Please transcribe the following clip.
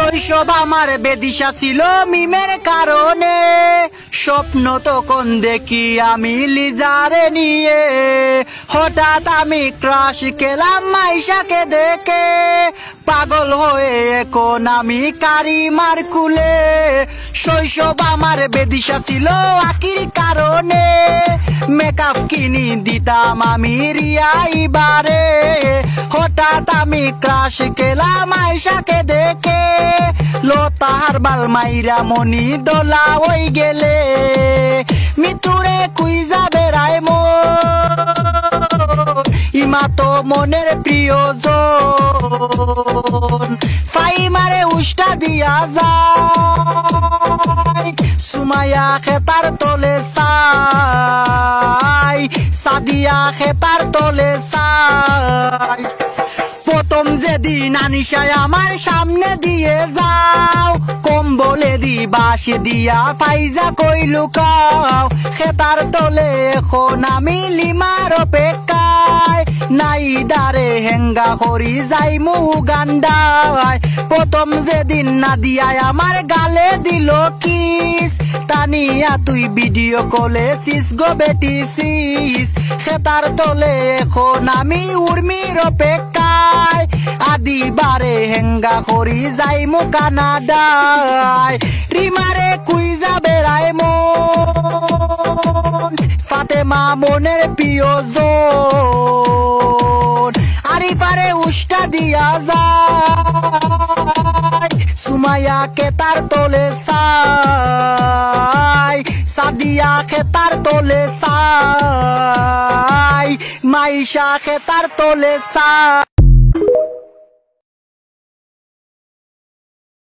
শৈশব আমার বেদিশা ছিল মিমের কারণে, স্বপ্ন তখন দেখি আমি লিজারে নিয়ে, হঠাৎ আমি ক্রাশ খেলাম মাইশাকে দেখে, পাগল হয়ে এখন আমি কারিমার কুলে। শৈশব আমার বেদিশা ছিল আকির কারণে, মেকআপ কিনি দিতাম আমি রিয়াইবারে, হঠাৎ আমি ক্রাশ খেলাম আয়শাকে দেখে, লতাহার বাল মাইরা মনি দোলা হই গেলে, মিতুরে কুই যাবে রায় ইমা তো মনের প্রিয়জন, ফাইমারে উষ্টা দিয়া যায়, সুমাইয়া খেতার তলে চাই, সাদিয়া খেতার তলে চাই। প্রথম যেদিন আনিশায় আমার সামনে দিয়ে যাও, কম্বলে দি বাস দিয়া ফাইজা কই লুকাও, খেতার তলে এখন আমি লিমার অপেক্ষায়, নাই দারে হেঙ্গা করি যাই মুগান্ডায়। প্রথম যেদিন না দিয়ায় আমার গালে দিল কিস, তানিয়া তুই ভিডিও কলে সিস গো বেটি সিস, খেতার তলে এখন আমি উর্মির অপেক্ষায়, আদিবারে হেঙ্গা করি যাই মু কানাডায়, রিমারে কুই যাবে রায় মন, ফাতেমা মনের প্রিয়জন, আরিফারে উষ্টা দিয়া যায়, সুমাইয়া কেতার তলে চাই, সাদিয়া খেতার তলে চাই, মাইশা খেতার তলে চাই।